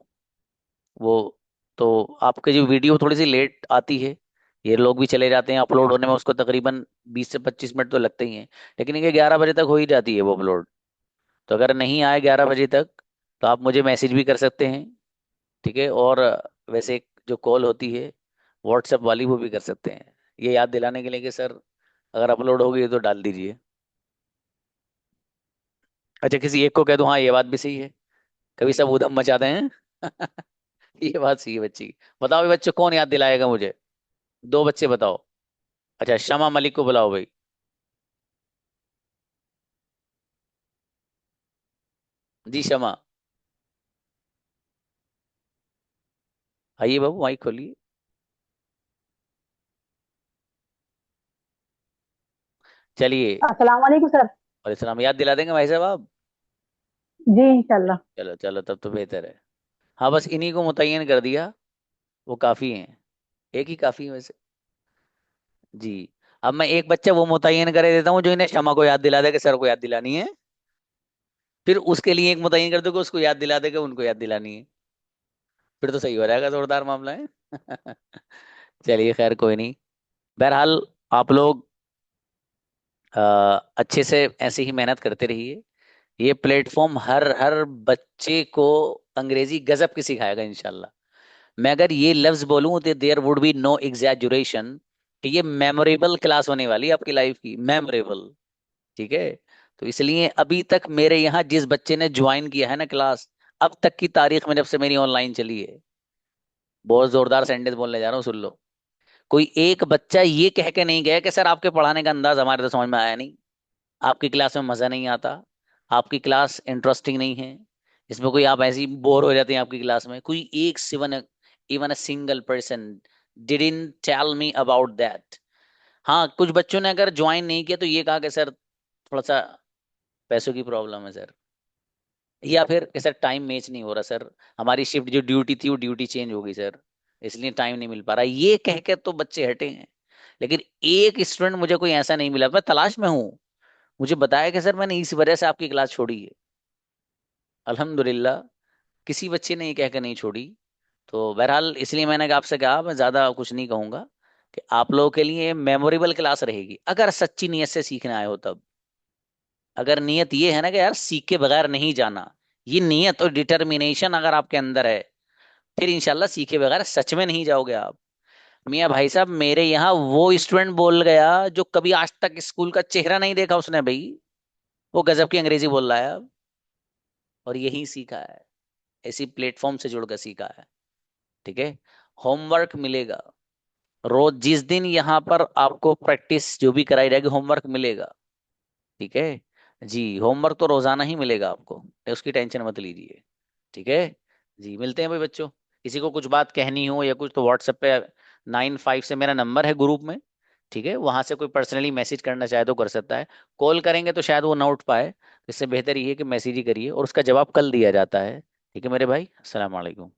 वो। तो आपकी जो वीडियो थोड़ी सी लेट आती है, ये लोग भी चले जाते हैं अपलोड होने में, उसको तकरीबन 20 से 25 मिनट तो लगते ही हैं, लेकिन ये 11 बजे तक हो ही जाती है वो अपलोड। तो अगर नहीं आए 11 बजे तक तो आप मुझे मैसेज भी कर सकते हैं, ठीक है। और वैसे जो कॉल होती है व्हाट्सएप वाली वो भी कर सकते हैं, ये याद दिलाने के लिए कि सर अगर अपलोड हो गई तो डाल दीजिए। अच्छा किसी एक को कह दूं, हाँ ये बात भी सही है, कभी सब उधम मचाते हैं। ये बात सही है बच्ची की। बताओ ये बच्चे कौन याद दिलाएगा मुझे, 2 बच्चे बताओ। अच्छा शमा मलिक को बुलाओ भाई। जी शमा, आइए बाबू माइक खोलिए। चलिए, अस्सलाम वालेकुम सर। और इस्लाम याद दिला देंगे भाई साहब आप। जी इंशाल्लाह। चलो चलो तब तो बेहतर है। हाँ बस इन्हीं को मुतय्यन कर दिया, वो काफी हैं, एक ही काफी है वैसे। जी, अब मैं एक बच्चा वो मुतय्यन कर देता हूँ जो इन्हें शमा को याद दिला दे कि सर को याद दिलानी है, फिर उसके लिए एक मुतय्यन कर दो कि उसको याद दिला दे कि उनको याद दिलानी है, फिर तो सही हो जाएगा, जोरदार मामला है। चलिए खैर कोई नहीं। बहरहाल आप लोग अ, अच्छे से ऐसे ही मेहनत करते रहिए। ये प्लेटफॉर्म हर हर बच्चे को अंग्रेजी गजब की सिखाएगा इंशाल्लाह। मैं अगर ये लफ्ज बोलूं तो देयर वुड बी नो एग्जैजुरेशन कि ये मेमोरेबल क्लास होने वाली है आपकी लाइफ की, मेमोरेबल, ठीक है। तो इसलिए अभी तक मेरे यहाँ जिस बच्चे ने ज्वाइन किया है ना क्लास, अब तक की तारीख में जब से मेरी ऑनलाइन चली है, बहुत जोरदार सेंटेंस बोलने जा रहा हूँ सुन लो, कोई एक बच्चा ये कह के नहीं गया कि सर आपके पढ़ाने का अंदाज हमारे तो समझ में आया नहीं, आपकी क्लास में मजा नहीं आता, आपकी क्लास इंटरेस्टिंग नहीं है, इसमें कोई आप ऐसी बोर हो जाते हैं आपकी क्लास में। कोई एक सिवन even a single person didn't tell me about that. हाँ कुछ बच्चों ने अगर ज्वाइन नहीं किया तो ये कहा कि सर थोड़ा सा पैसों की प्रॉब्लम है सर, या फिर कि सर टाइम मैच नहीं हो रहा सर, हमारी शिफ्ट जो ड्यूटी थी वो ड्यूटी चेंज हो गई सर, इसलिए टाइम नहीं मिल पा रहा, ये कह के तो बच्चे हटे हैं। लेकिन एक स्टूडेंट मुझे कोई ऐसा नहीं मिला, मैं तलाश में हूँ, मुझे बताया कि सर मैंने इस वजह से आपकी क्लास छोड़ी है। अल्हम्दुलिल्लाह किसी बच्चे ने ये कह के नहीं छोड़ी। तो बहरहाल इसलिए मैंने आपसे कहा, मैं ज्यादा कुछ नहीं कहूंगा, कि आप लोगों के लिए मेमोरेबल क्लास रहेगी अगर सच्ची नीयत से सीखने आए हो तब। अगर नीयत ये है ना कि यार सीख के बगैर नहीं जाना, ये नीयत और डिटर्मिनेशन अगर आपके अंदर है, फिर इंशाल्लाह सीखे बगैर सच में नहीं जाओगे आप। मियाँ भाई साहब मेरे यहाँ वो स्टूडेंट बोल गया जो कभी आज तक स्कूल का चेहरा नहीं देखा उसने भाई, वो गजब की अंग्रेजी बोल रहा है अब, और यही सीखा है, ऐसी प्लेटफॉर्म से जुड़कर सीखा है, ठीक है। होमवर्क मिलेगा रोज, जिस दिन यहाँ पर आपको प्रैक्टिस जो भी कराई जाएगी होमवर्क मिलेगा, ठीक है। जी होमवर्क तो रोजाना ही मिलेगा आपको, उसकी टेंशन मत लीजिए, ठीक है। जी मिलते हैं भाई बच्चों, किसी को कुछ बात कहनी हो या कुछ तो व्हाट्सएप पे 95 से मेरा नंबर है ग्रुप में, ठीक है, वहां से कोई पर्सनली मैसेज करना चाहे तो कर सकता है। कॉल करेंगे तो शायद वो ना उठ पाए, इससे बेहतर ये है कि मैसेज ही करिए और उसका जवाब कल दिया जाता है, ठीक है मेरे भाई। अस्सलाम वालेकुम।